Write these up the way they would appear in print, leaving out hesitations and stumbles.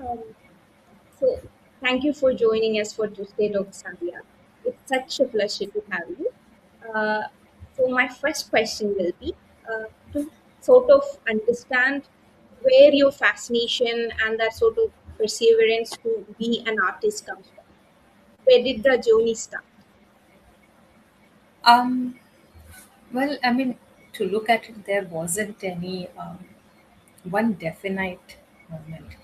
Um, so, thank you for joining us for Tuesday Talk, Sandhya. It's such a pleasure to have you. Uh, my first question will be to sort of understand where your fascination and that sort of perseverance to be an artist comes from. Where did the journey start? Um, well, I mean, to look at it, there wasn't any one definite moment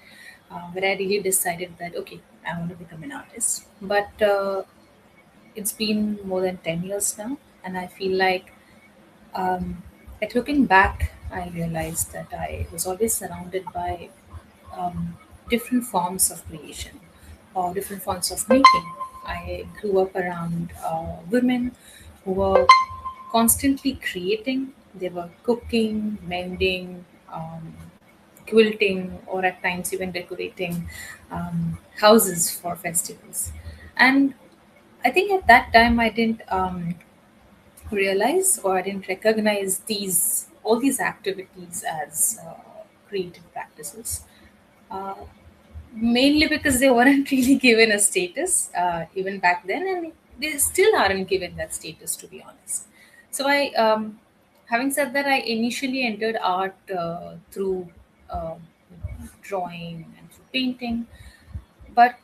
where I really decided that, okay, I want to become an artist. But it's been more than 10 years now, and I feel um, like looking back, I realized that I was always surrounded by um, different forms of creation or different forms of making. I grew up around women who were constantly creating. They were cooking, mending, quilting, or at times even decorating houses for festivals. And I think at that time I didn't realize or I didn't recognize these all these activities as creative practices. Uh, Mainly because they weren't really given a status even back then, and they still aren't given that status, to be honest. So having said that, I initially entered art through drawing and through painting, but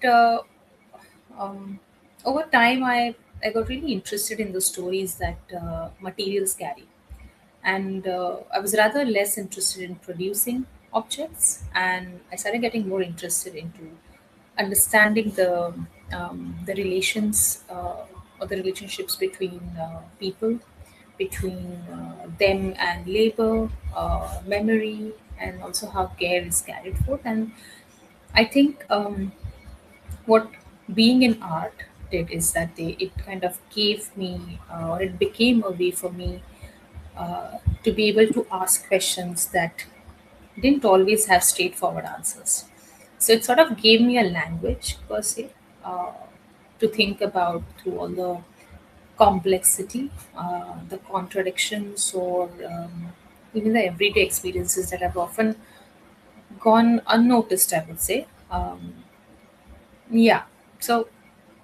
um, over time, I got really interested in the stories that materials carry, and I was rather less interested in producing objects, and I started getting more interested into understanding the relations or the relationships between people, between them and labor, memory, and also how care is carried forth. And I think what being in art did is that it kind of gave me or it became a way for me to be able to ask questions that didn't always have straightforward answers. So it sort of gave me a language per se uh, to think about through all the complexity, the contradictions, or even the everyday experiences that have often gone unnoticed, I would say. Yeah, so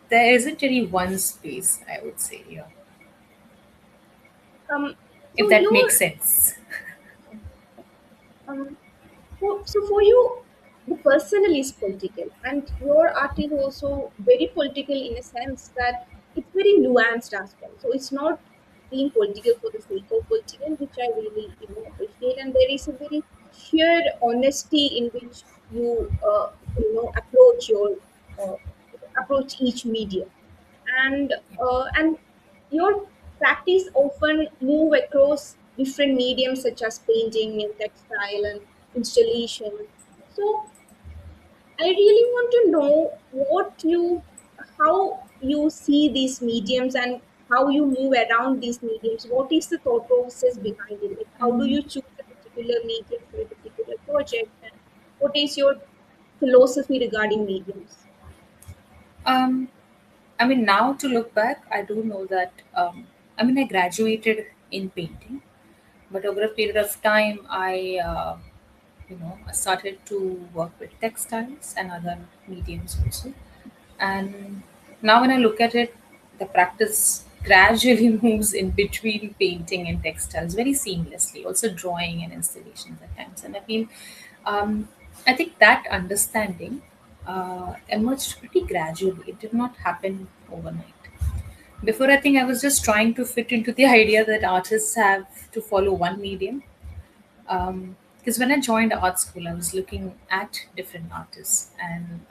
there isn't any one space, I would say, yeah, Um, if so that makes your sense. um, for you, the personal is political, and your art is also very political in a sense that it's very nuanced as well. So it's not being political for the sake of political, which I really appreciate. And there is a very sheer honesty in which approach your uh, approach each medium, and your practice often move across different mediums such as painting and textile and installation. So I really want to know how you see these mediums and how you move around these mediums. What is the thought process behind it? Like how do Um, you choose a particular medium for a particular project, and what is your philosophy regarding mediums? um, I mean, now to look back, I do know that. I mean, I graduated in painting, but over a period of time, I started to work with textiles and other mediums also. And now, when I look at it, the practice gradually moves in between painting and textiles very seamlessly. Also, drawing and installations at times. And um, I think that understanding emerged pretty gradually. It did not happen overnight. Before, I think I was just trying to fit into the idea that artists have to follow one medium. Because when I joined art school, I was looking at different artists, and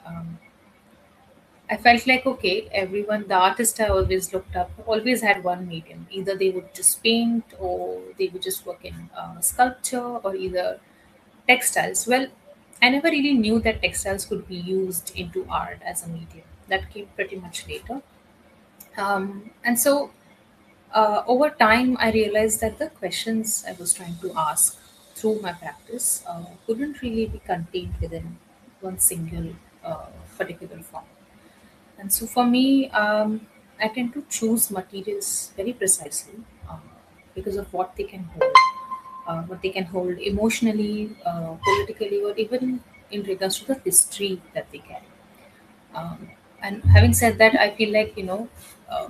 I felt like, okay, everyone, the artist I always looked up, always had one medium. Either they would just paint, or they would just work in sculpture, or either textiles. Well, I never really knew that textiles could be used into art as a medium. That came pretty much later. And so over time, I realized that the questions I was trying to ask through my practice couldn't really be contained within one single particular form. And so for me, I tend to choose materials very precisely because of what they can hold emotionally, politically, or even in regards to the history that they carry. And having said that, I feel like, uh,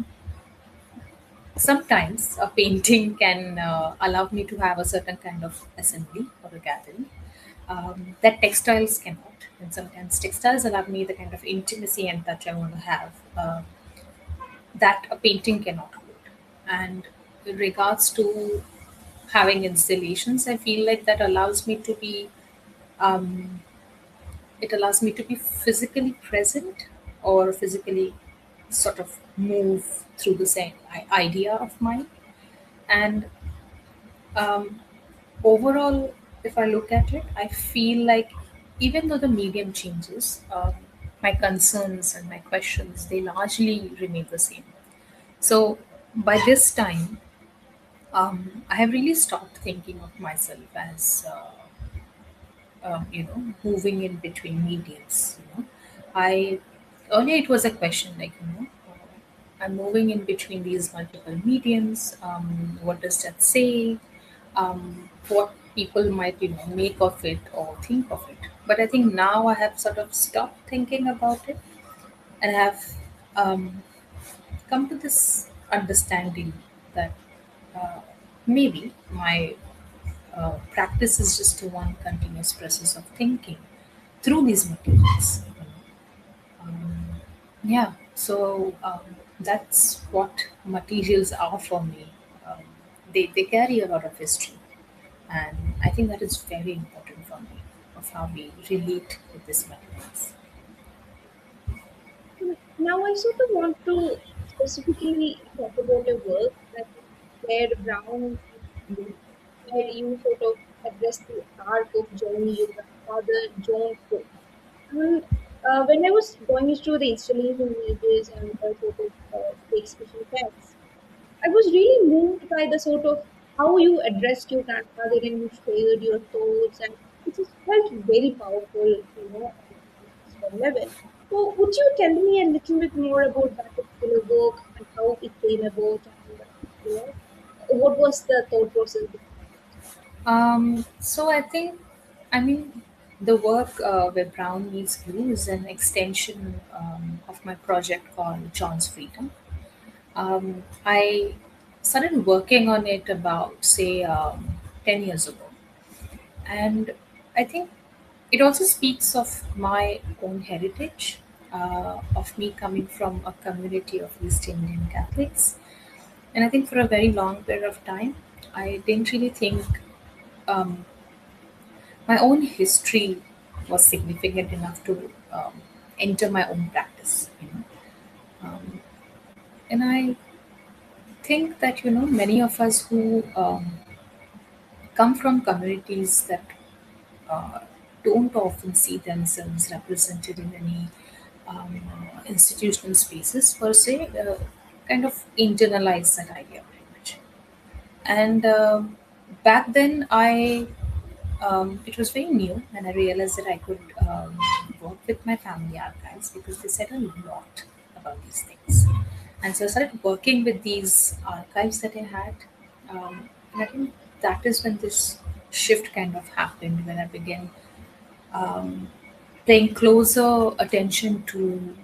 sometimes a painting can allow me to have a certain kind of assembly or a gathering that textiles cannot. And sometimes textiles allow me the kind of intimacy and touch I want to have that a painting cannot hold. And in regards to having installations, I feel like that allows me to be um, it allows me to be physically present or physically sort of move through the same idea of mine. And um, overall, if I look at it, I feel like even though the medium changes, my concerns and my questions, they largely remain the same. So by this time, I have really stopped thinking of myself as moving in between mediums. I earlier it was a question like, I'm moving in between these multiple mediums. What does that say? What people might make of it or think of it. But I think now I have sort of stopped thinking about it and have um, come to this understanding that uh, maybe my practice is just one continuous process of thinking through these materials. Yeah, so that's what materials are for me. Um, they carry a lot of history, and I think that is very important for me of how we relate with these materials. Now, I sort of want to specifically talk about a work that where Brown, where you sort of address the arc of journey your grandfather John took. And when I was going through the installation images and sort of take special effects, I was really moved by the sort of how you addressed your grandfather and you shared your thoughts, and it just felt very powerful, on a personal level. So, would you tell me a little bit more about that particular work and how it came about, and what was the thought process behind it? So I think, I mean, the work where Brown Meets Blue is an extension of my project called John's Freedom. I started working on it about, say, 10 years ago. And I think it also speaks of my own heritage, of me coming from a community of East Indian Catholics. And I think for a very long period of time, I didn't really think um, my own history was significant enough to enter my own practice. And I think that, many of us who come from communities that uh, don't often see themselves represented in any institutional spaces per se, kind of internalize that idea very much. And back then, it was very new, and I realized that I could work with my family archives because they said a lot about these things. And so I started working with these archives that I had. And I think that is when this shift kind of happened, when I began um, paying closer attention to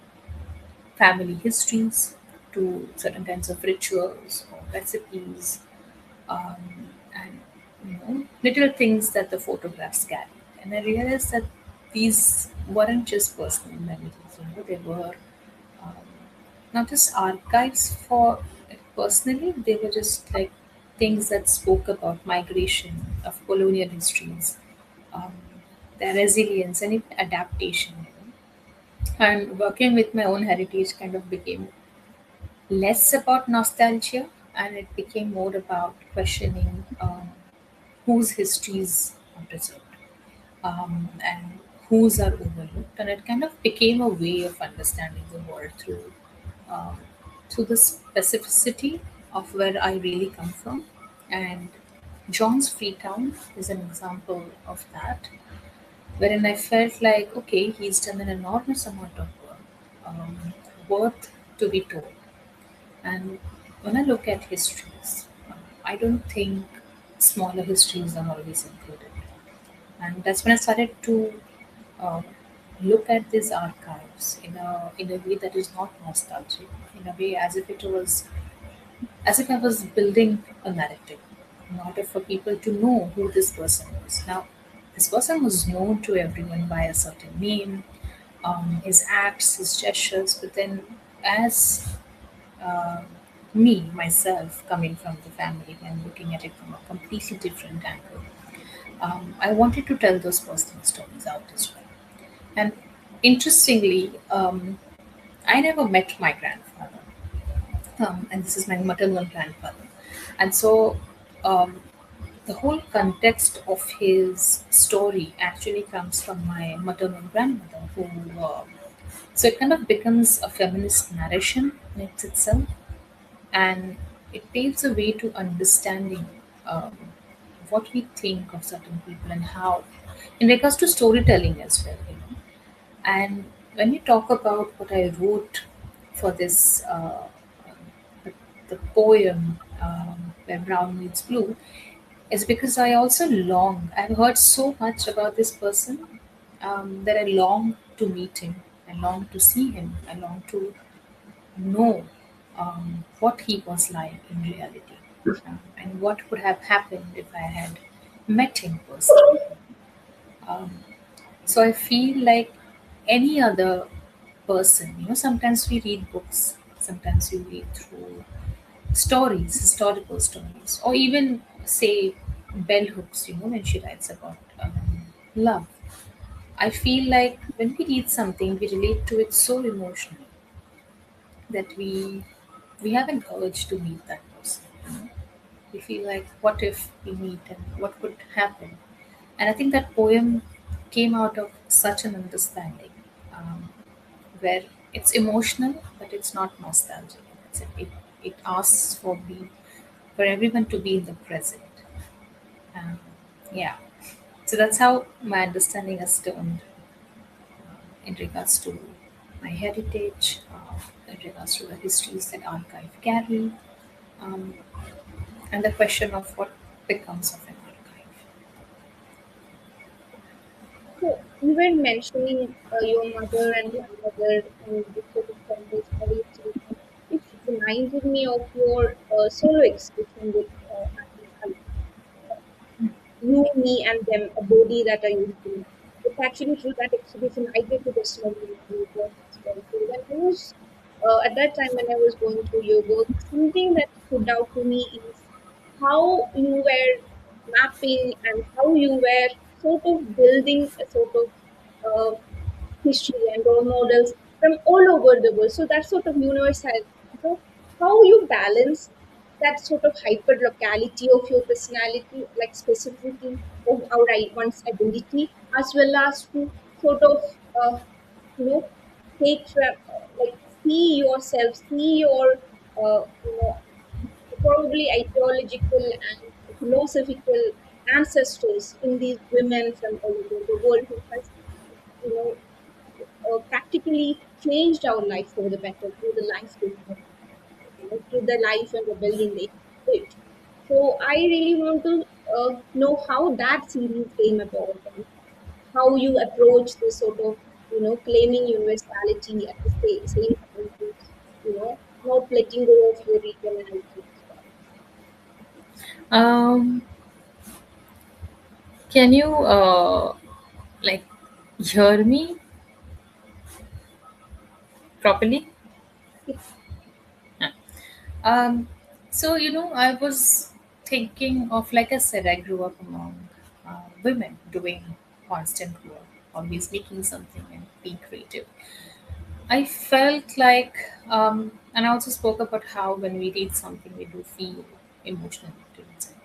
family histories, to certain kinds of rituals or recipes, and little things that the photographs carried. And I realized that these weren't just personal memories. They were um, not just archives for personally. They were just like things that spoke about migration of colonial histories, um, their resilience and even adaptation. And working with my own heritage kind of became less about nostalgia, and it became more about questioning whose histories are preserved, and whose are overlooked. And it kind of became a way of understanding the world um, through the specificity of where I really come from. And John's Freetown is an example of that, wherein I felt like, okay, he's done an enormous amount of work, worth to be told. And when I look at histories, I don't think smaller histories are always included. And that's when I started to um, look at these archives in a way that is not nostalgic, in a way as if I was building a narrative in order for people to know who this person was. Now, this person was known to everyone by a certain name, his acts, his gestures, but then as uh, me, myself, coming from the family and looking at it from a completely different angle, I wanted to tell those personal stories out as well. And interestingly, I never met my grandfather, and this is my maternal grandfather. And so um, the whole context of his story actually comes from my maternal grandmother, who so it kind of becomes a feminist narration in itself, and it paves a way to understanding um, what we think of certain people and how, in regards to storytelling as well, you know. And when you talk about what I wrote for this, the, the poem Where Brown Meets Blue, is because I also long. I've heard so much about this person that I long to meet him. I long to see him. I long to know what he was like in reality, and what would have happened if I had met him personally. Um, so I feel like any other person, you know, sometimes we read books, sometimes we read through stories, historical stories, or even say Bell Hooks, you know, when she writes about love. I feel like when we read something, we relate to it so emotionally that we have an urge to meet that person. You know? We feel like, what if we meet and what would happen? And I think that poem came out of such an understanding, um, where it's emotional, but it's not nostalgic. It asks for everyone to be in the present. Um, yeah. So that's how my understanding has turned in regards to my heritage, in regards to the histories that archive carry, um, and the question of what becomes of an archive. So you were mentioning your mother and grandmother and the sort of family stories. It reminded me of your solo exhibition with Artist You, Me, and Them, a body that I used to. It's actually through that exhibition I get to testimony of your work as well. So when I was at that time when I was going through your work, something that stood out to me is how you were mapping and how you were sort of building a sort of history and role models from all over the world. So that sort of universal. So how you balance that sort of hyper locality of your personality, like specificity of our one's identity, as well as to sort of you know take like see yourself, see your probably ideological and philosophical ancestors in these women from all over the world who has you know practically changed our life for the better through the life they have, through the life and rebellion they have lived. So I really want to know how that series came about and how you approach this sort of, claiming universality at the same time, not letting go of your regionality as well. Um, can you like hear me properly? Yes. Yeah. Um, so you know, I was thinking of, like I said, I grew up among women doing constant work, always making something and being creative. I felt like, and I also spoke about how when we read something, we do feel emotional towards it.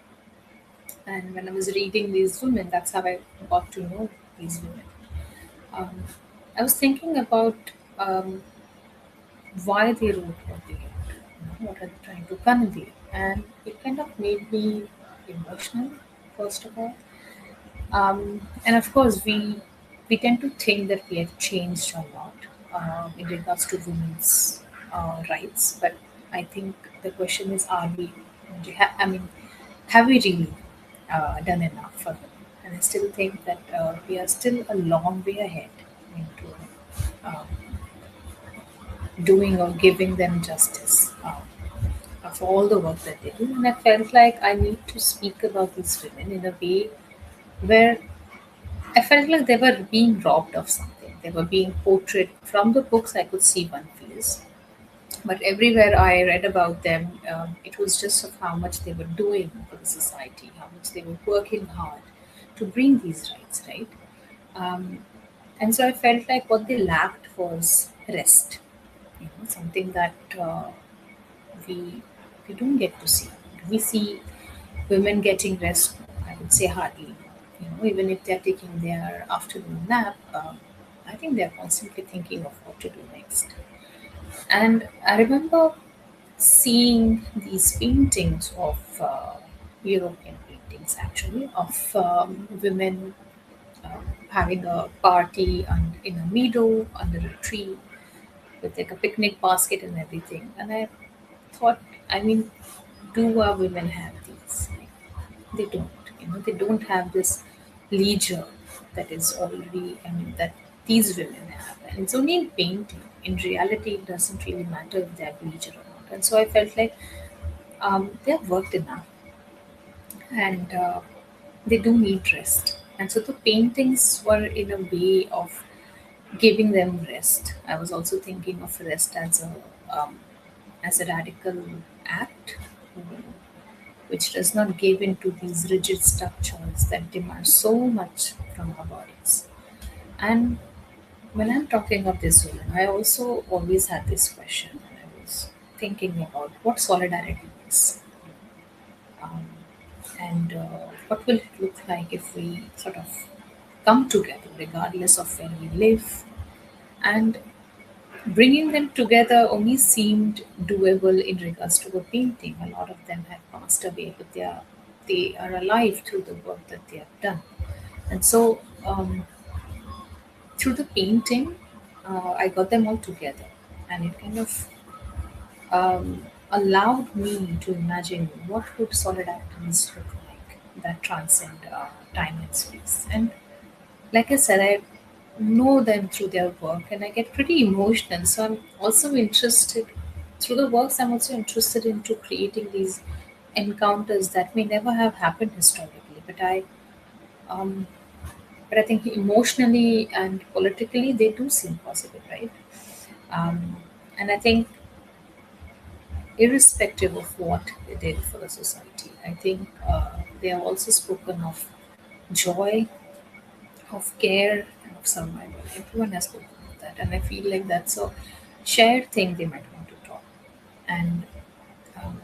And when I was reading these women, that's how I got to know these women. Um, I was thinking about um, why they wrote what they wrote, you know, what are they trying to convey, and it kind of made me emotional, first of all. And of course, we tend to think that we have changed a lot in regards to women's rights, but I think the question is, are we? I mean, have we really done enough for them? And and I still think that we are still a long way ahead into um, doing or giving them justice of all the work that they do. And I felt like I need to speak about these women in a way where I felt like they were being robbed of something. They were being portrayed from the books. I could see one face, but everywhere I read about them, it was just of how much they were doing for the society, how much they were working hard to bring these rights, right? Um, and so I felt like what they lacked was rest, something that we we don't get to see. We see women getting rest. I would say hardly. Even if they're taking their afternoon nap, I think they're constantly thinking of what to do next. And I remember seeing these paintings of European paintings, actually, of women having a party in a meadow under a tree with like a picnic basket and everything. And I thought, I mean, do our women have these? Like, they don't. They don't have this leisure that is already, that these women have. And it's only in painting. In reality, it doesn't really matter if they have leisure or not. And so I felt like they have worked enough, and they do need rest. And so the paintings were in a way of giving them rest. I was also thinking of rest as a radical act, which does not give in to these rigid structures that demand so much from our bodies. And when I'm talking of this woman, I also always had this question when I was thinking about what solidarity is. Um, and what will it look like if we sort of come together regardless of where we live, and bringing them together only seemed doable in regards to a painting. A lot of them have passed away, but they are alive through the work that they have done. And so, through the painting, I got them all together, and it kind of allowed me to imagine what would solid atoms look like that transcend time and space. And like I said, I know them through their work and I get pretty emotional. So I'm also interested through the works. I'm also interested into creating these encounters that may never have happened historically, um, but I think emotionally and politically they do seem possible, right? Um, and I think irrespective of what they did for the society, I think they have also spoken of joy, of care, and of survival. Everyone has spoken of that, and I feel like that's a shared thing they might want to talk. And um,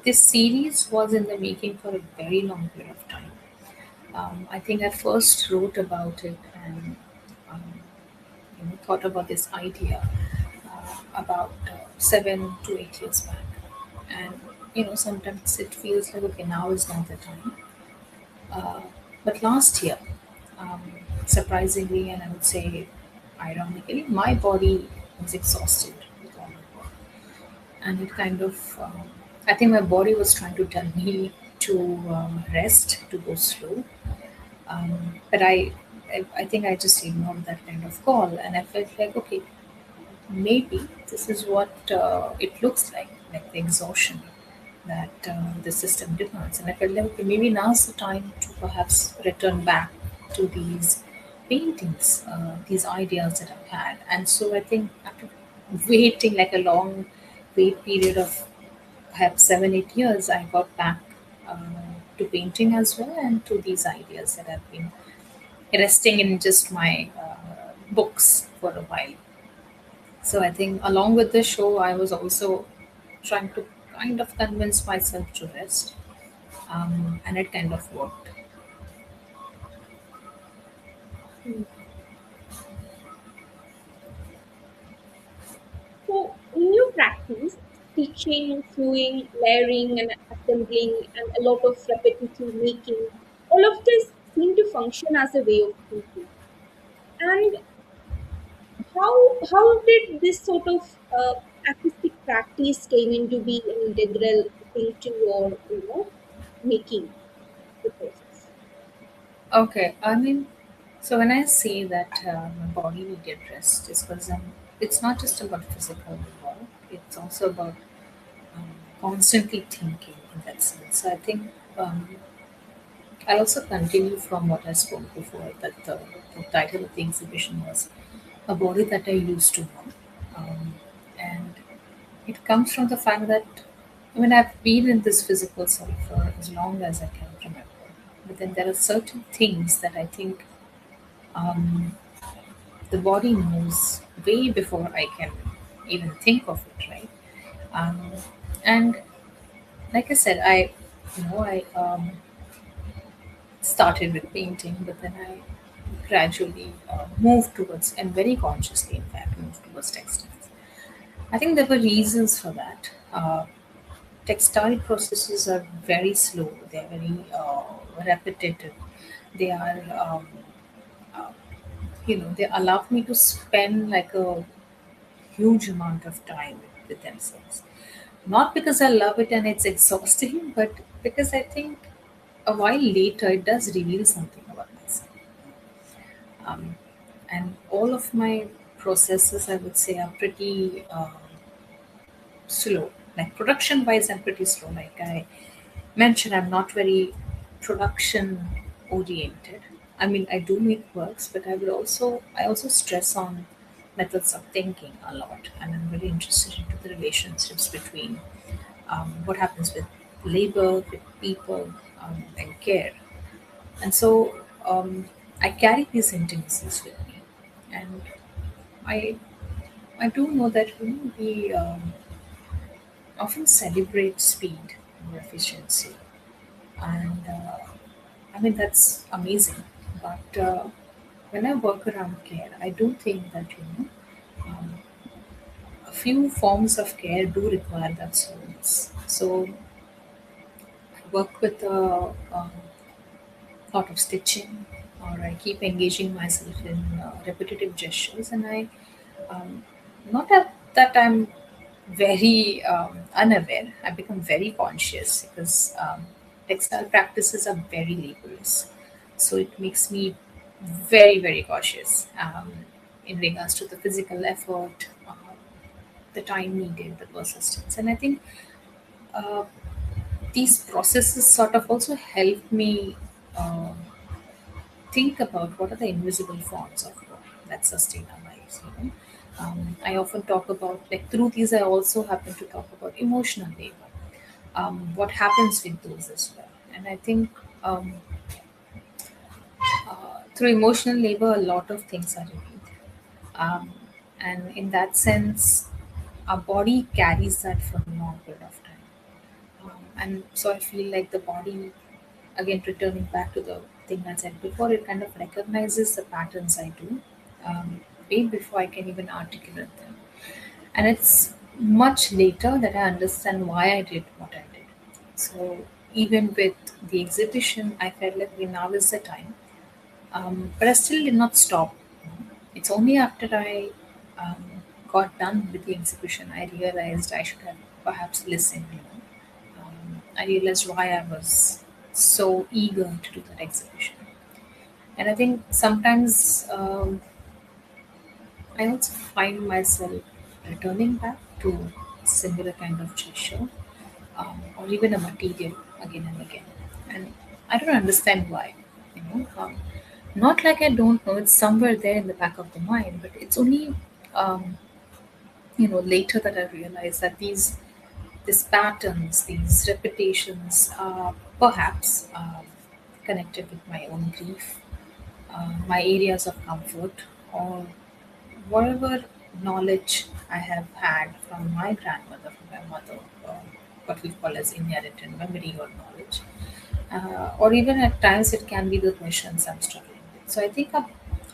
this series was in the making for a very long period of time. I think I first wrote about it and um, thought about this idea about 7 to 8 years back. And sometimes it feels like okay, now is not the time. Uh, but last year, um, surprisingly, and I would say ironically, my body was exhausted with all the work, and it kind of, I think my body was trying to tell me to rest, to go slow, but I think I just ignored that kind of call, and I felt like okay, maybe this is what it looks like the exhaustion that the system demands. And I felt like okay, maybe now's the time to perhaps return back to these paintings, these ideas that I've had. And so I think after waiting like a long wait period of perhaps 7, 8 years, I got back uh, to painting as well and to these ideas that I've been resting in just my books for a while. So I think along with the show, I was also trying to kind of convince myself to rest, and it kind of worked. Hmm. So, in your practice, stitching, sewing, layering, and assembling, and a lot of repetitive making, all of this seem to function as a way of thinking. And how did this sort of artistic practice came into be an integral thing to your making the process? Okay, I mean, so when I say that my body needed rest, is because it's not just about physical work; it's also about constantly thinking in that sense. So I think I also continue from what I spoke before that the title of the exhibition was a body that I used to know, and it comes from the fact that I mean I've been in this physical self for as long as I can remember, but then there are certain things that I think um, the body knows way before I can even think of it, right? Um, and like I said, I started with painting, but then I gradually moved towards, and very consciously, in fact, moved towards textiles. I think there were reasons for that. Textile processes are very slow. They are very repetitive. They are, they allow me to spend like a huge amount of time with themselves. Not because I love it and it's exhausting, but because I think a while later it does reveal something about myself. Um, and all of my processes, I would say, are pretty slow. Like production wise, I'm pretty slow. Like I mentioned, I'm not very production oriented. I mean, I do make works, but I also stress on methods of thinking a lot, and I'm very interested into the relationships between what happens with labor, with people, and care. And so I carry these intimacies with me, and I I do know that we often celebrate speed or efficiency, and I mean that's amazing. But when I work around care, I do think that um, a few forms of care do require that slowness. So I work with thought of stitching, or I keep engaging myself in repetitive gestures, and I not that I'm very unaware. I become very conscious because textile practices are very laborious, so it makes me very cautious in regards to the physical effort, the time needed, the persistence, and I think uh, these processes sort of also help me. Um think about what are the invisible forms of work that sustain our lives. I often talk about, like, through these, I also happen to talk about emotional labor, what happens with those as well. And I think through emotional labor, a lot of things are revealed. Um, and in that sense, our body carries that for a long period of time. And so I feel like the body, again, returning back to the thing I said before, it kind of recognizes the patterns I do way before I can even articulate them. And it's much later that I understand why I did what I did. So even with the exhibition, I felt like, okay, now is the time. But I still did not stop. It's only after I got done with the exhibition I realized I should have perhaps listened. I realized why I was so eager to do that exhibition. And I think sometimes I also find myself returning back to similar kind of gesture or even a material again and again. And I don't understand why. Not like I don't know, it's somewhere there in the back of the mind, but it's only um, later that I realize that these patterns, these repetitions are perhaps connected with my own grief, my areas of comfort, or whatever knowledge I have had from my grandmother, from my mother, what we call as inherited memory or knowledge. Or even at times it can be the questions I'm struggling with. So I think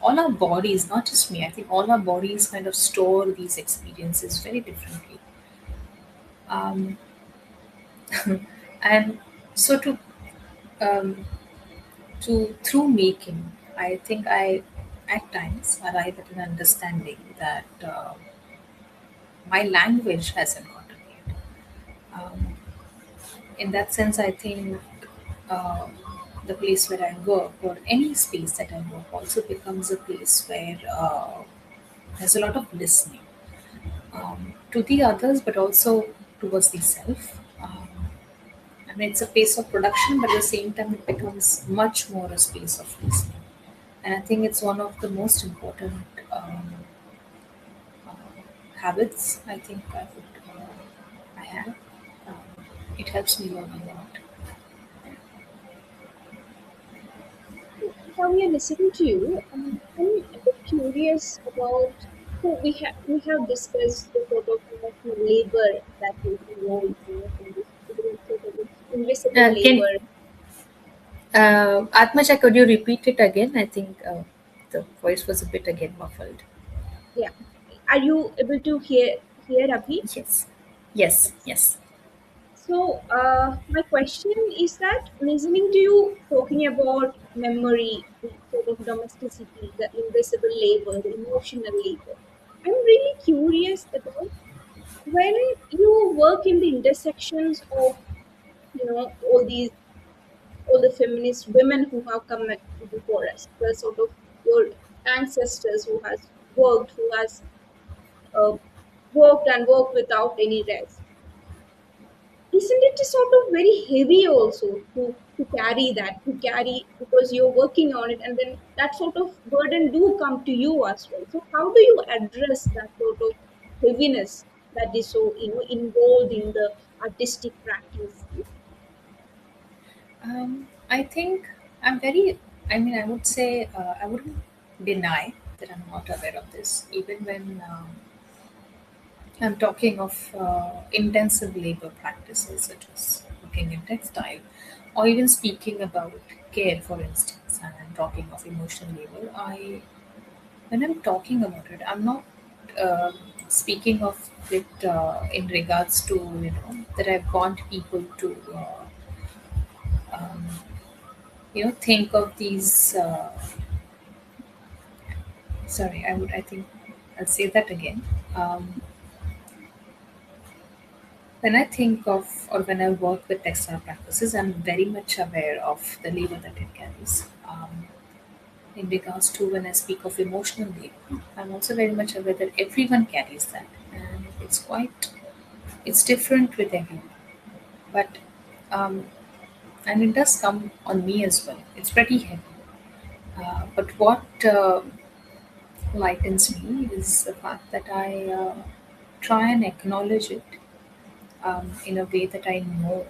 all our bodies, not just me, I think all our bodies kind of store these experiences very differently. Um, and so um, to through making, I think I at times arrive at an understanding that my language hasn't gotten yet. Um, in that sense, I think uh, the place where I work or any space that I work also becomes a place where there's a lot of listening to the others, but also towards the self. I mean, it's a space of production, but at the same time, it becomes much more a space of listening. And I think it's one of the most important um, uh, habits I think I have. Um, it helps me learn a lot. Now we are listening to you. I'm a bit curious about. So we have discussed the sort of emotional labor that is involved, in this sort of this invisible Can labor. Atmaja, could you repeat it again? I think the voice was a bit again muffled. Yeah, are you able to hear Abhi? Yes, yes, yes. So, my question is that listening to you talking about memory, the sort of domesticity, the invisible labor, the emotional labor, I'm really curious about when you work in the intersections of, all the feminist women who have come before us, the sort of your ancestors who has worked, who has uh, worked and worked without any rest. Isn't it sort of very heavy also to carry that, to carry, because you're working on it, and then that sort of burden do come to you as well. So how do you address that sort of heaviness that is so involved in the artistic practice? I think I'm very, I mean, I would say, I wouldn't deny that I'm not aware of this, even when I'm talking of intensive labor practices such as working in textile, or even speaking about care, for instance, and I'm talking of emotional labor. When I'm talking about it, I'm not uh, speaking of it in regards to that I want people to um, think of these. Sorry, I think I'll say that again. Um, when I think of or when I work with textile practices, I'm very much aware of the labor that it carries. In regards to when I speak of emotional labor, I'm also very much aware that everyone carries that, and it's different with everyone. But and it does come on me as well. It's pretty heavy. But what lightens me is the fact that I try and acknowledge it in a way that I know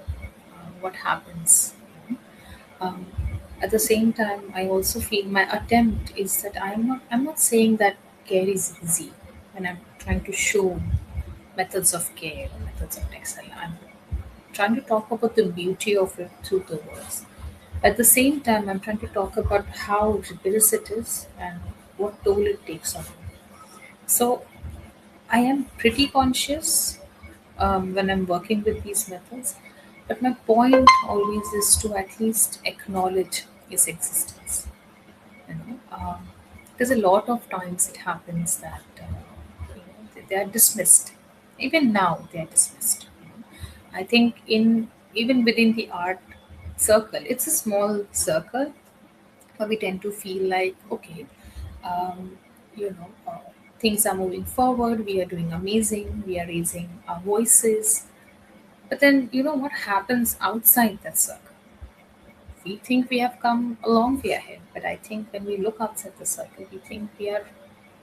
what happens. Um, at the same time, I also feel my attempt is that I'm not saying that care is easy when I'm trying to show methods of care or methods of textile. I'm trying to talk about the beauty of it through the words. At the same time, I'm trying to talk about how rigorous it is and what toll it takes on you. So I am pretty conscious when I'm working with these methods, but my point always is to at least acknowledge its existence. You know, because a lot of times it happens that they are dismissed. Even now, they are dismissed. I think in even within the art circle, it's a small circle, we tend to feel like okay, um, things are moving forward, we are doing amazing, we are raising our voices, but then what happens outside that circle. We think we have come a long way ahead, but I think when we look outside the circle, we think we are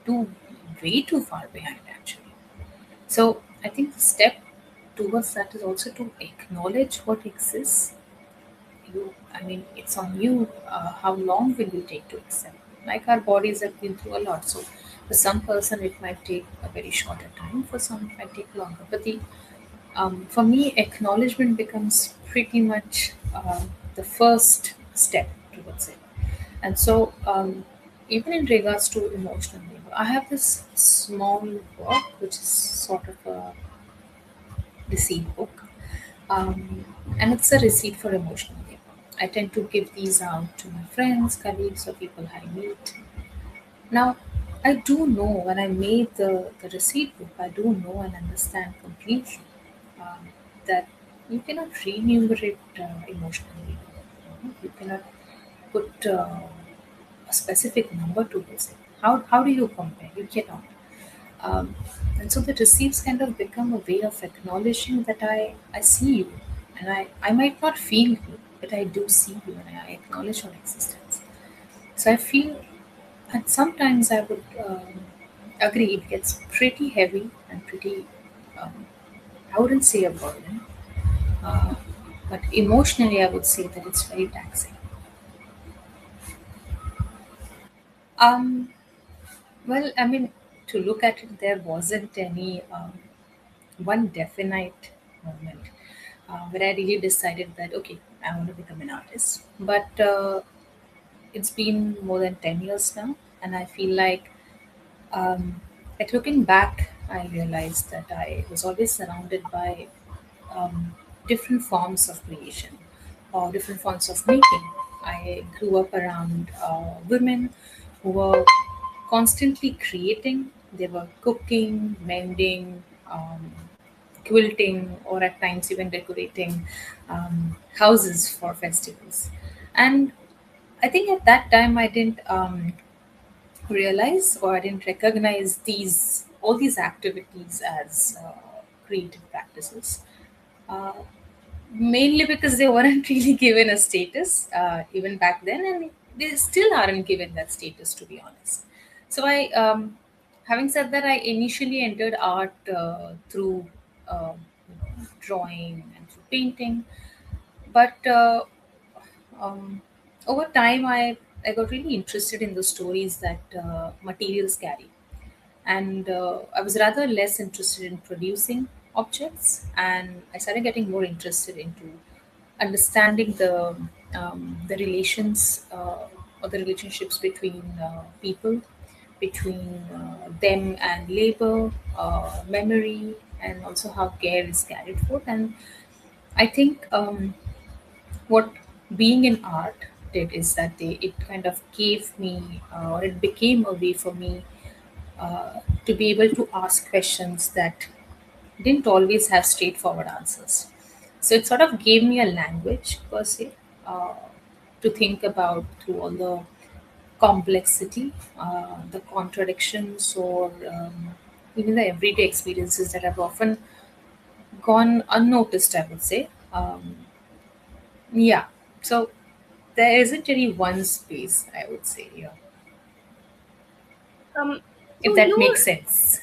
too way too far behind actually. So I think the step towards that is also to acknowledge what exists. I mean, it's on you. How long will you take to accept? Like our bodies have been through a lot, so for some person it might take a very shorter time, for some it might take longer. But the for me, acknowledgement becomes pretty much the first step towards it. And so, even in regards to emotional labor, I have this small book which is sort of a receipt book, and it's a receipt for emotional labor. I tend to give these out to my friends, colleagues, or people I meet. Now, I do know when I made the receipt book, I do know and understand completely that you cannot remunerate emotional labor. You cannot. put a specific number towards it. How do you compare? You cannot. Um, and so the receives kind of become a way of acknowledging that I see you, and I might not feel you, but I do see you and I acknowledge your existence. So I feel, and sometimes I would agree it gets pretty heavy and pretty, um, I wouldn't say a burden, uh, but emotionally I would say that it's very taxing. Um, well, I mean, to look at it, there wasn't any one definite moment where I really decided that, okay, I want to become an artist. But it's been more than 10 years now, and I feel like looking back, I realized that I was always surrounded by um, different forms of creation or different forms of making. I grew up around women who were constantly creating. They were cooking, mending, quilting, or at times even decorating houses for festivals. And I think at that time I didn't realize, or I didn't recognize these all these activities as creative practices. Uh, Mainly because they weren't really given a status even back then, and they still aren't given that status, to be honest. So having said that, I initially entered art through drawing and through painting, but um, over time, I got really interested in the stories that materials carry, and I was rather less interested in producing objects, and I started getting more interested into understanding the relations or the relationships between people, between them and labor, memory, and also how care is carried forth. And I think what being in art did is that it kind of gave me, or it became a way for me to be able to ask questions that didn't always have straightforward answers. So it sort of gave me a language, per se, uh, to think about through all the complexity, the contradictions, or even the everyday experiences that have often gone unnoticed, I would say. Yeah. So there isn't any one space, I would say, yeah, Um, if so that makes your sense.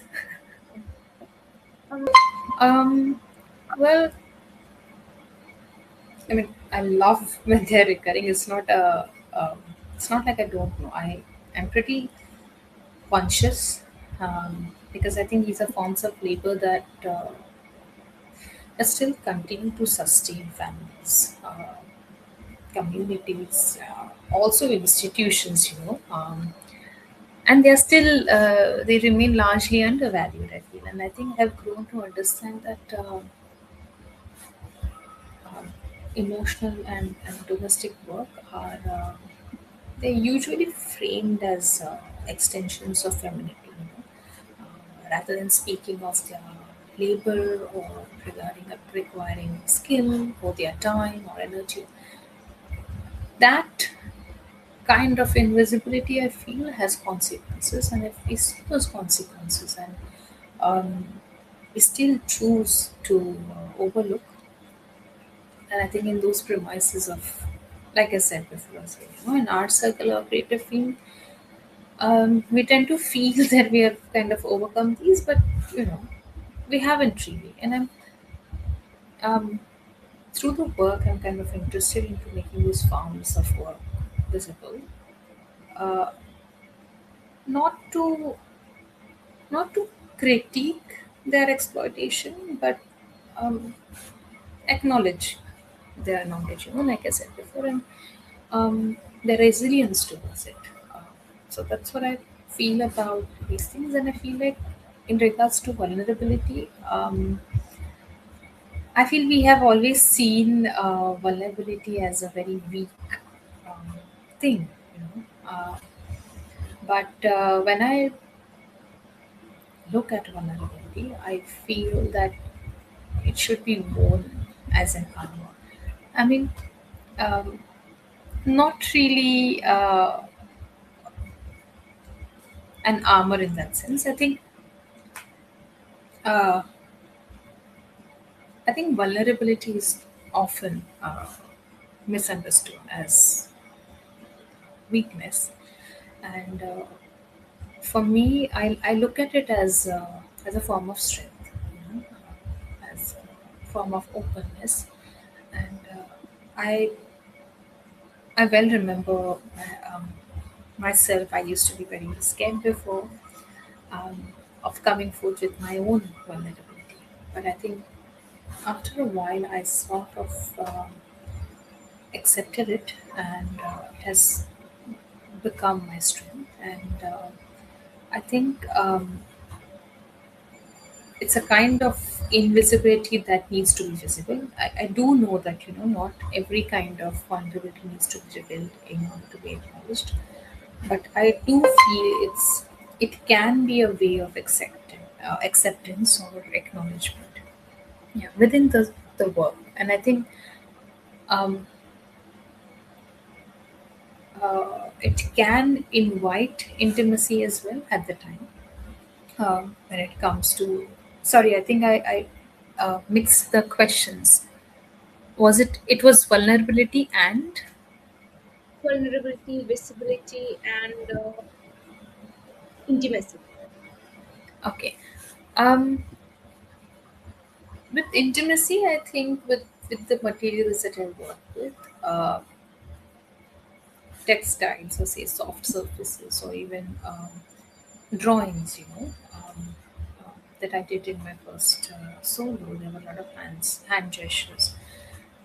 um, Um, well, I mean, I love when they're recurring. It's not like I don't know. I'm pretty conscious because I think these are forms of labor that still continue to sustain families, communities, also institutions. And they're still they remain largely undervalued. I feel, and I think I've grown to understand that. Um, Emotional and domestic work are they're usually framed as extensions of femininity, rather than speaking of their labor or requiring skill or their time or energy. That kind of invisibility, I feel, has consequences, and if we see those consequences and we still choose to overlook, and I think in those premises of, like I said before, as well, an art circle or creative field, we tend to feel that we have kind of overcome these, but you know, we haven't really. And um, through the work, I'm kind of interested into making these forms of work visible, uh, not to not to critique their exploitation, but um, acknowledge their knowledge. Like I said before, and the resilience towards it. Uh, so that's what I feel about these things, and I feel like in regards to vulnerability, I feel we have always seen vulnerability as a very weak um, thing, but when I look at vulnerability, I feel that it should be worn as an armor. I mean, um, Not really an armor in that sense. Uh, I think vulnerability is often misunderstood as weakness, and for me, I look at it as a form of strength, as a form of openness, and I I well remember myself. I used to be very scared before of coming forth with my own vulnerability, but I think after a while, I sort of accepted it, and it has become my strength. And I think it's a kind of invisibility that needs to be visible. I do know that not every kind of vulnerability needs to be revealed in order to be acknowledged, but I do feel it can be a way of acceptance or acknowledgement. Yeah, within the work, and I think um, it can invite intimacy as well at the time when it comes to. Sorry, I think I mixed the questions. It was vulnerability and Vulnerability, visibility, and intimacy. okay. Um, with intimacy, I think with the materials that I work with, uh, textiles or say soft surfaces or even drawings, that I did in my first solo. There were a lot of hand gestures.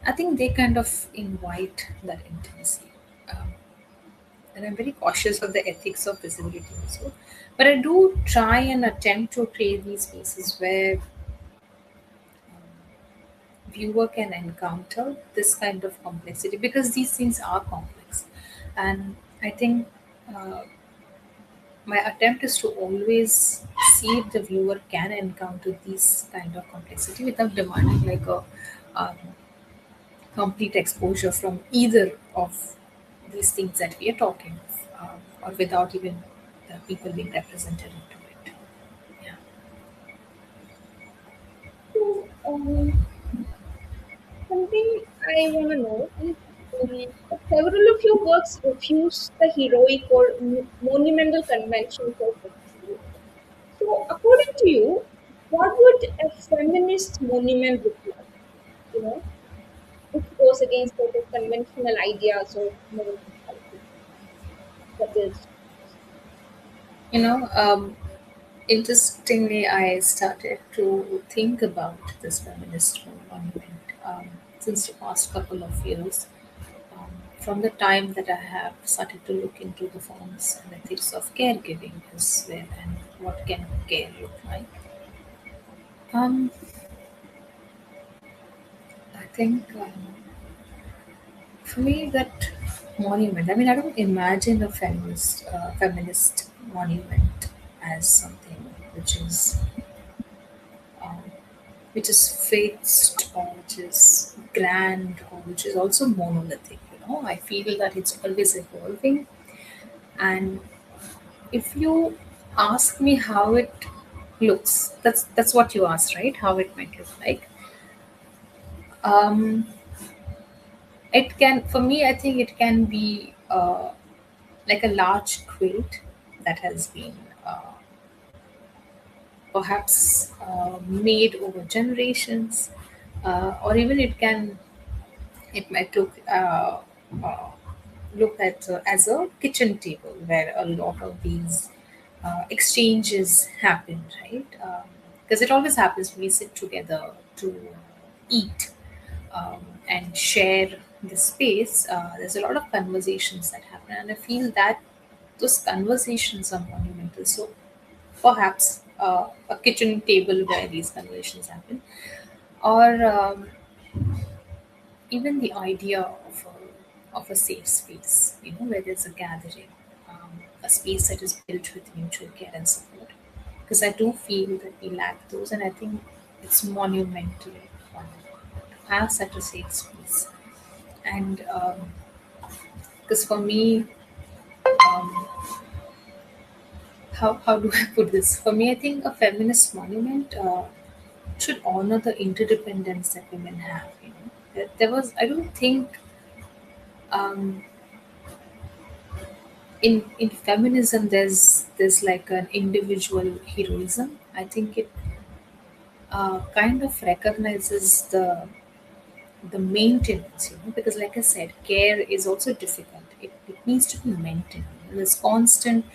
I think they kind of invite that intimacy. Um, and I'm very cautious of the ethics of visibility also. But I do try and attempt to create these spaces where viewer can encounter this kind of complexity because these things are complex. And I think uh, my attempt is to always see if the viewer can encounter these kind of complexity without demanding like a um, complete exposure from either of these things that we are talking of, or without even the people being represented into it. Yeah. So, something I want to know is several of your works refuse the heroic or monumental conventions of history. So, according to you, what would a feminist monument look like? You know, which goes against sort of conventional ideas of monumentality. That is, Interestingly, I started to think about this feminist monument since the past couple of years. From the time that I have started to look into the forms and ethics of caregiving as well, and what can care look like. Um, I think for me that monument. I mean, I don't imagine a feminist monument as something which is um, which is fixed or which is grand or which is also monolithic. I feel that it's always evolving, and if you ask me how it looks, that's what you asked, right? How it might look like. Um, it can, for me, I think it can be like a large quilt that has been perhaps made over generations, or even it might uh, look at as a kitchen table where a lot of these exchanges happen, right? Because it always happens when we sit together to eat and share the space. There's a lot of conversations that happen, and I feel that those conversations are monumental. So perhaps a kitchen table where these conversations happen, or even the idea of a safe space, where there's a gathering, a space that is built with mutual care and support. Because I do feel that we lack those, and I think it's monumental to have such a safe space. And Because for me, um, how do I put this? For me, I think a feminist monument should honor the interdependence that women have. You know, there was, I don't think, um, in feminism there's like an individual heroism. I think it kind of recognizes the maintenance, you know, because like I said, care is also difficult. It needs to be maintained. There's constant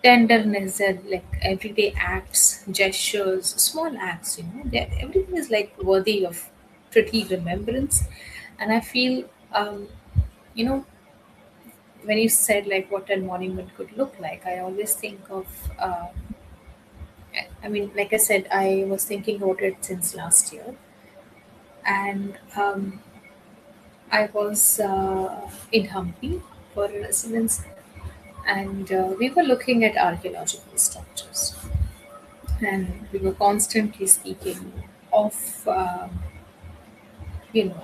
tenderness and like everyday acts, gestures, small acts, you know, everything is like worthy of pretty remembrance. And I feel, you know, when you said like what a monument could look like, I always think of, I mean, like I said, I was thinking about it since last year, and I was in Hampi for a residence, and we were looking at archaeological structures, and we were constantly speaking of, you know,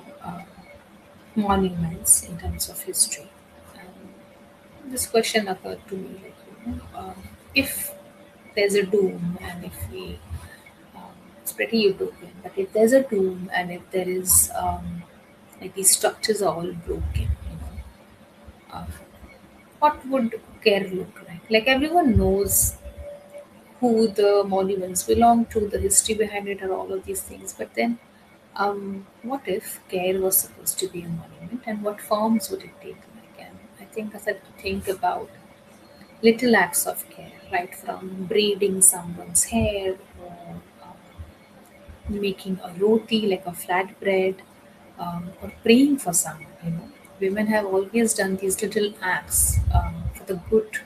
monuments in terms of history. And this question occurred to me, like, you know, if there's a doom, and if we, it's pretty utopian, but if there's a doom, and if there is, like these structures are all broken, you know, what would care look like? Like everyone knows who the monuments belong to, the history behind it, and all of these things. But then, what if care was supposed to be a monument, and what forms would it take? Like, and I think I started to think about little acts of care, right from braiding someone's hair, or making a roti, like a flatbread, or praying for someone. You know, women have always done these little acts for the good,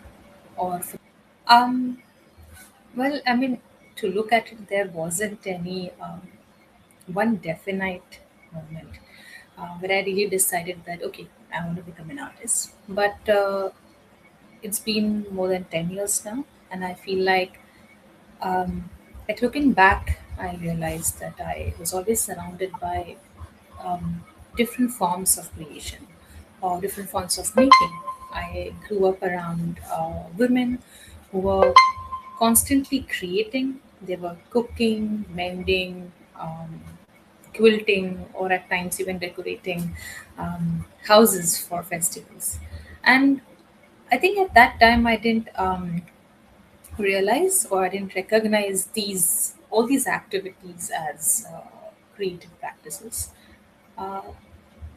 or for. Um, well, I mean, to look at it, there wasn't any one definite moment where I really decided that okay, I want to become an artist. But it's been more than 10 years now, and I feel like looking back, I realized that I was always surrounded by different forms of creation or different forms of making. I grew up around women who were constantly creating. They were cooking, mending, quilting, or at times even decorating houses for festivals. And I think at that time I didn't realize, or I didn't recognize these all these activities as creative practices. Uh,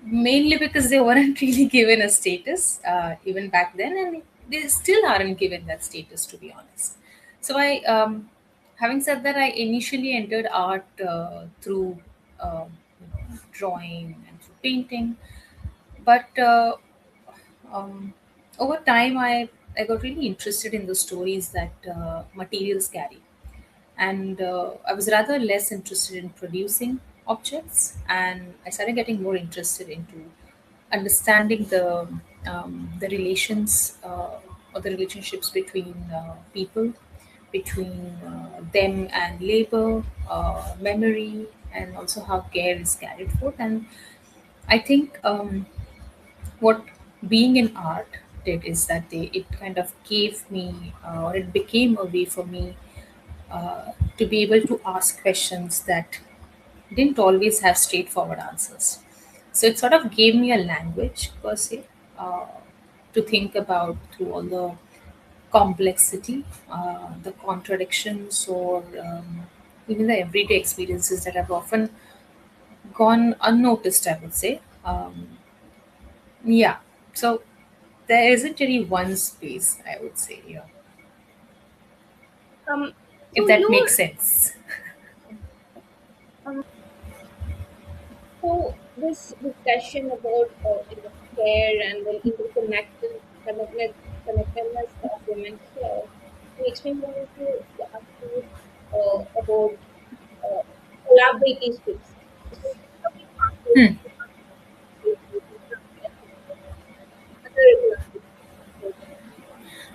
Mainly because they weren't really given a status even back then, and they still aren't given that status, to be honest. So I, having said that, I initially entered art through drawing and through painting, but um, over time I got really interested in the stories that materials carry, and I was rather less interested in producing objects, and I started getting more interested into understanding the relations or the relationships between people, between them and labor, memory, and also how care is carried forth. And I think what being in art did is that it kind of gave me, or it became a way for me to be able to ask questions that didn't always have straightforward answers. So it sort of gave me a language, per se, uh, to think about through all the complexity, the contradictions, or even the everyday experiences that have often gone unnoticed, I would say. Yeah. So there isn't any one space, I would say, yeah, Um, if so that makes your sense. um, so this discussion about care and the connectedness of women's care makes me want to ask you about uh, collaborative space. So, how we Hmm.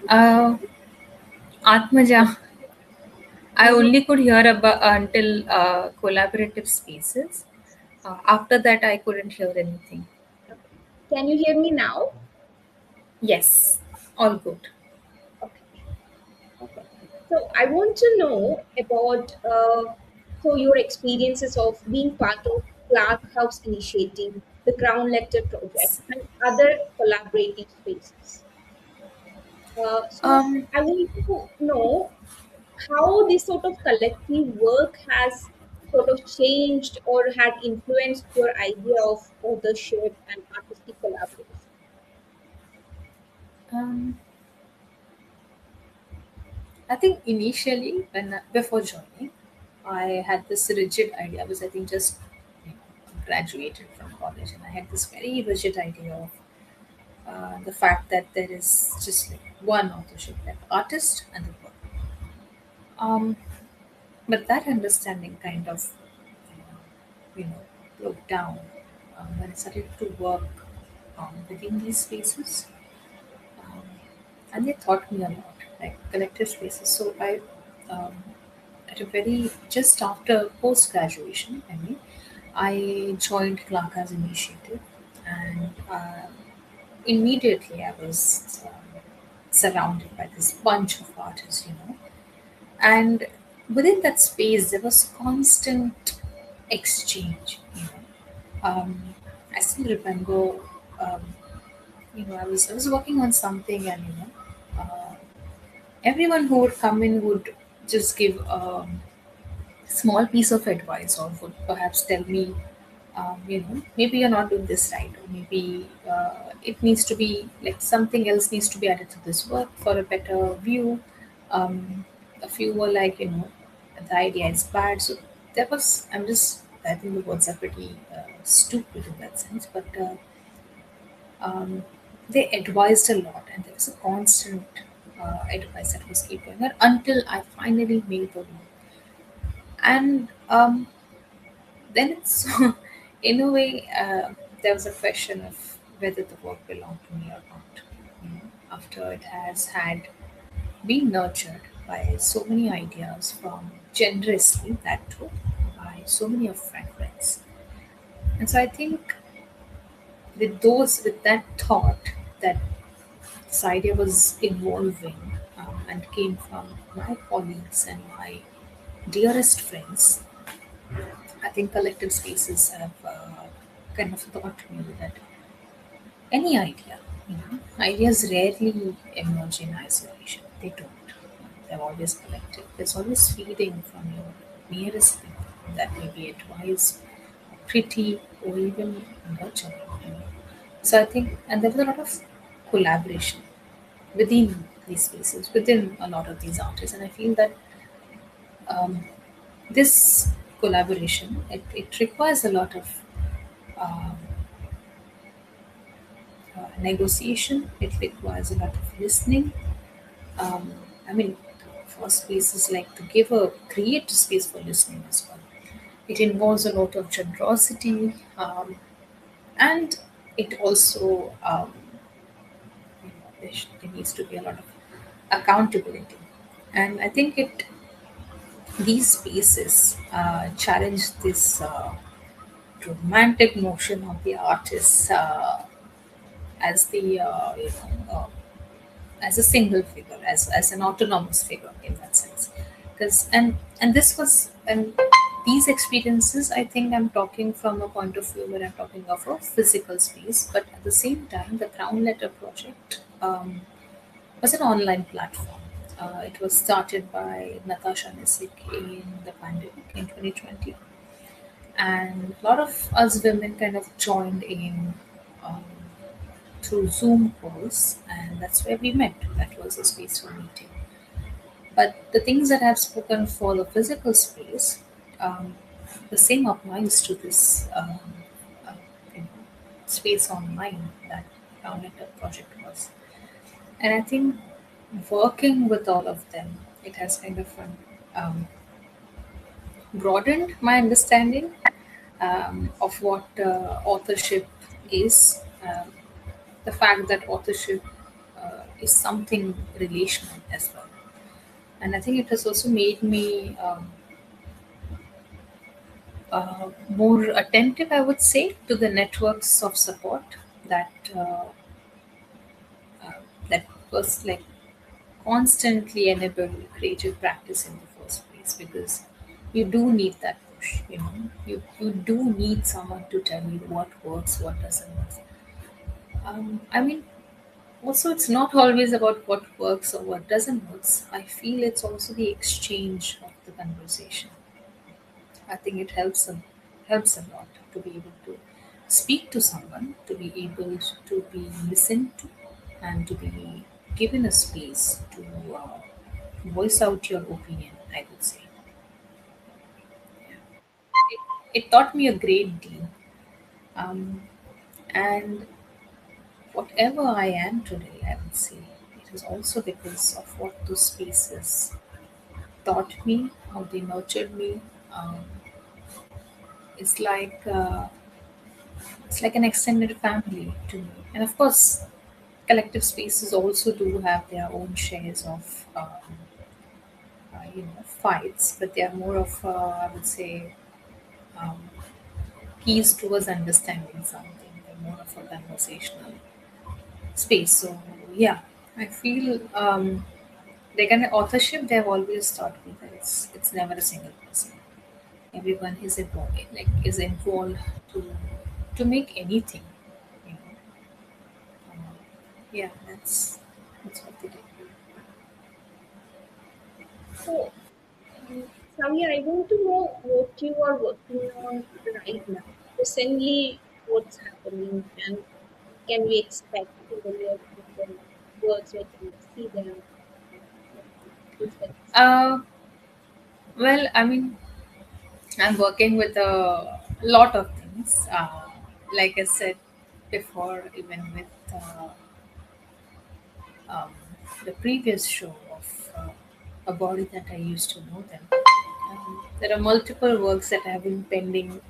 Uh, Atmaja, I mm-hmm. only could hear about until collaborative spaces. After that, I couldn't hear anything. Can you hear me now? Yes, all good. Okay. Okay. So I want to know about your experiences of being part of Clark House Initiative, the Crown Letter Project, and other collaborative spaces. So Um, I want to know how this sort of collective work has sort of changed or had influenced your idea of authorship and artistic collaboration. um, I think initially, before joining, I had this rigid idea. I was, I think, just you know, graduated from college, and I had this very rigid idea of the fact that there is just like one authorship, like artist and the work. Um, but that understanding kind of, you know, broke down when I started to work within these spaces, um, and they taught me a lot, like collective spaces. So um, at a very just after post graduation, I mean, I joined Clarka's initiative, and immediately I was surrounded by this bunch of artists, you know, and within that space there was constant exchange, you know. I still remember, um, I was working on something, and everyone who would come in would just give small piece of advice, or would perhaps tell me, maybe you're not doing this right, or maybe it needs to be like something else needs to be added to this work for a better view. A few were like, the idea is bad. So I think the words are pretty stupid in that sense, but um, they advised a lot, and there was a constant advice that was keep going on until I finally made the work. And then it's in a way, there was a question of whether the work belonged to me or not. After it has had been nurtured by so many ideas from generously, that too, by so many of my friends. And so I think with that thought that this idea was evolving and came from my colleagues and my dearest friends, I think collective spaces have kind of taught me that any idea, ideas rarely emerge in isolation. They don't. They're always collective. There's always feeding from your nearest people that may be advice, pretty, or even nurturing. So I think, and there was a lot of collaboration within these spaces, within a lot of these artists, and I feel that um, this collaboration it requires a lot of um, negotiation. It requires a lot of listening. Um, I mean, for spaces like to create a space for listening as well. It involves a lot of generosity, and it also there needs to be a lot of accountability. And I think it these spaces challenge this romantic notion of the artist as the as a single figure, as an autonomous figure in that sense. Because and this was and these experiences, I think I'm talking from a point of view where I'm talking of a physical space, but at the same time, the Crown Letter Project was an online platform. It was started by Natasha Nisik in the pandemic in 2020, and a lot of us women kind of joined in um, through Zoom calls, and that's where we met. That was a space for meeting. But the things that I've spoken for the physical space, um, the same applies to this uh, you know, space online that Downletter project was. And I think working with all of them, it has kind of broadened my understanding of what authorship is. The fact that authorship is something relational as well. And I think it has also made me more attentive, I would say, to the networks of support that was like constantly enable creative practice in the first place, because you do need that push, you do need someone to tell you what works, what doesn't work. I mean, also it's not always about what works or what doesn't work. I feel it's also the exchange of the conversation. I think it helps a lot to be able to speak to someone, to be able to be listened to, and to be given a space to voice out your opinion. I would say it taught me a great deal, um, and whatever I am today, I would say it is also because of what those spaces taught me, how they nurtured me. Um, it's like uh, it's like an extended family to me, and of course, collective spaces also do have their own shares of fights, but they are more of I would say um, keys towards understanding something. They're more of a conversational space. So yeah, I feel like an authorship. They've always taught me that it's never a single person. Everyone is involved, to make anything. You know, yeah, that's what they did. So, Samir, I want to know what you are working on right now. Recently, what's happening, and can we expect in the near future works when can we see them? These things. Uh, well, I mean, I'm working with a lot of things. Like I said before, even with um, the previous show of a body that I used to know them. There are multiple works that have been pending,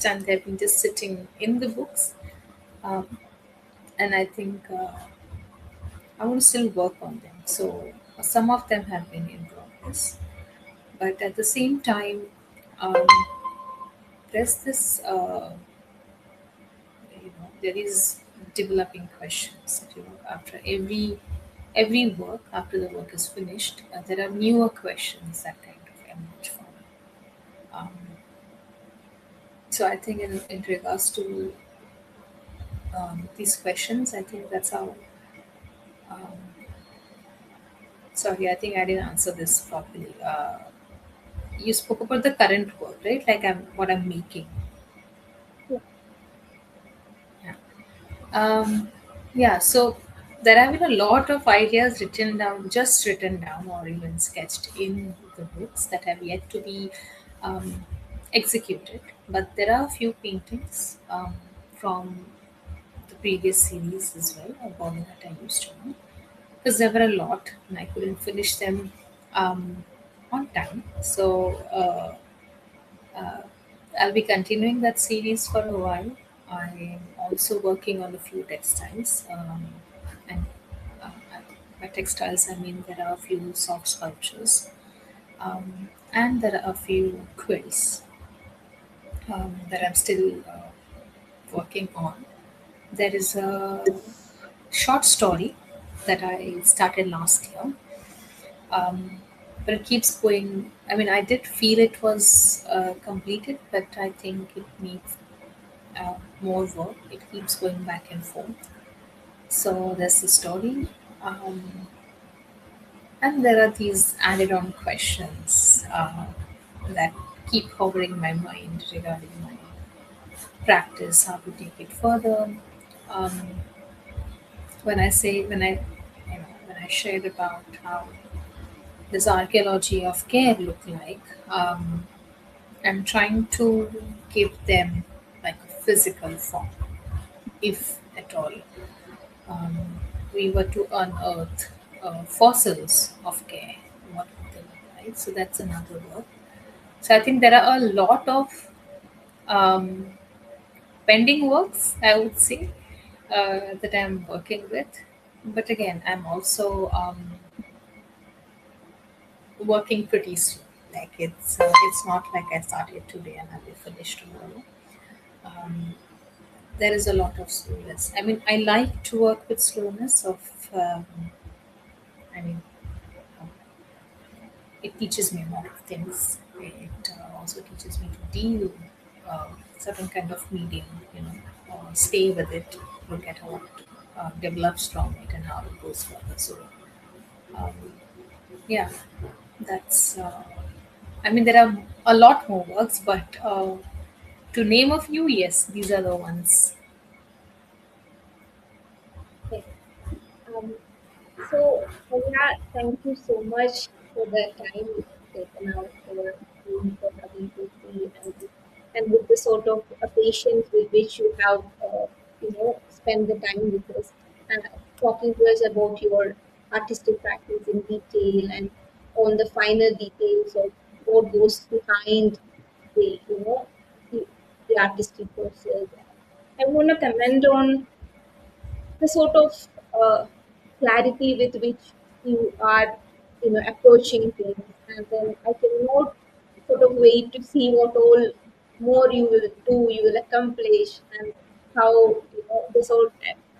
and they've been just sitting in the books. Um, and I think I want to still work on them. So some of them have been in progress, but at the same time, um, there's this. There is developing questions. After every work, after the work is finished, there are newer questions that kind of emerge from it. Um, so I think in regards to these questions, I think that's how. Um, Sorry, I think I didn't answer this properly. You spoke about the current work, right? Like what I'm making. Yeah. Yeah. Um, yeah. So there have been a lot of ideas written down, or even sketched in the books that have yet to be um, executed. But there are a few paintings from the previous series as well, a body that I used to know, because there were a lot and I couldn't finish them um, on time. So I'll be continuing that series for a while. I'm also working on a few textiles, and uh, by textiles I mean there are a few soft sculptures, and there are a few quills that I'm still working on. There is a short story that I started last year, but it keeps going. I mean, I did feel it was completed, but I think it needs more work. It keeps going back and forth. So there's the story, um, and there are these added on questions that keep hovering my mind regarding my practice, how to take it further. Um, when I shared about how this archaeology of care look like, I'm trying to give them like a physical form, if at all. um, we were to unearth fossils of care, what would they look like? So that's another work. So I think there are a lot of um, pending works, I would say, that I'm working with. But again, I'm also working pretty soon. Like it's not like I started today and I'll be finished tomorrow. Um, there is a lot of slowness. I mean, I like to work with slowness of. I mean, um, it teaches me a lot of things. It also teaches me to deal certain kind of medium, you know, stay with it, look at how it develops from it and how it goes further. So, um, yeah, that's. I mean, there are a lot more works, but to name a few, yes, these are the ones. Okay. Um, yeah, thank you so much for the time you have taken out for having with me, and with the sort of patience with which you have, spent the time with us and talking to us about your artistic practice in detail and on the finer details of what goes behind the, the, the artistic process. I want to comment on the sort of uh, clarity with which you are approaching things, and then I cannot sort of wait to see what all more you will do, you will accomplish, and how this all.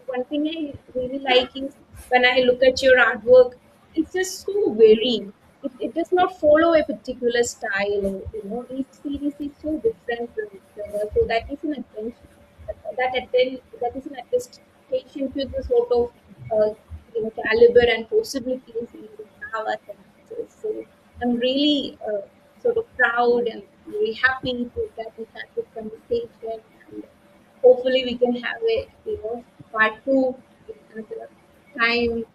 One thing I really like is when I look at your artwork, it's just so varied. It does not follow a particular style, or each series is so different from each other, so that is an attention, that is an attestation to the sort of caliber and possibilities you have as an artist. So I'm really sort of proud and very happy that we had this conversation, and hopefully we can have a part two in another time.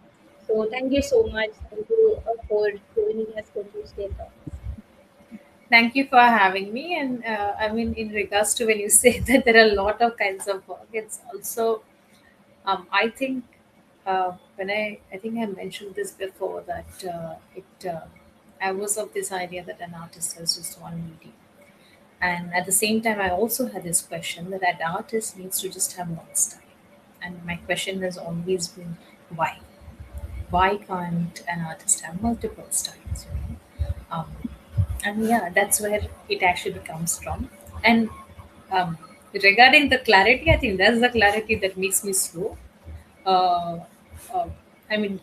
So thank you so much. Thank you for joining us for Tuesday Talks. Thank you for having me. And I mean, in regards to when you say that there are a lot of kinds of work, it's also, I think, I think I mentioned this before that I was of this idea that an artist has just one medium. And at the same time, I also had this question that an artist needs to just have one style. And my question has always been, why? Why can't an artist have multiple styles? You know? And yeah, that's where it actually comes from. And um, regarding the clarity, I think that's the clarity that makes me slow. uh, uh, I mean,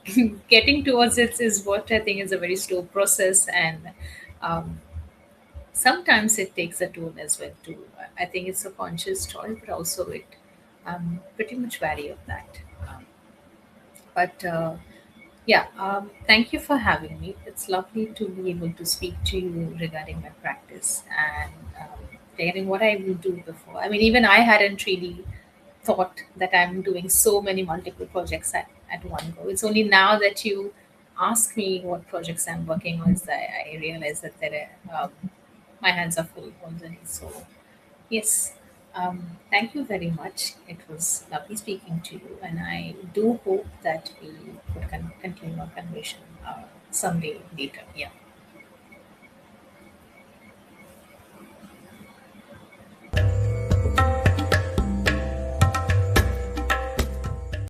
getting towards it is what I think is a very slow process, and um, sometimes it takes a toll as well too. I think it's a conscious choice, but also it pretty much vary of that. But yeah, thank you for having me. It's lovely to be able to speak to you regarding my practice and regarding what I will do before. I mean, even I hadn't really thought that I'm doing so many multiple projects at one go. It's only now that you ask me what projects I'm working on that I realize that my hands are full already. So yes, thank you very much. It was lovely speaking to you, and I do hope that we could continue our conversation someday later. Yeah.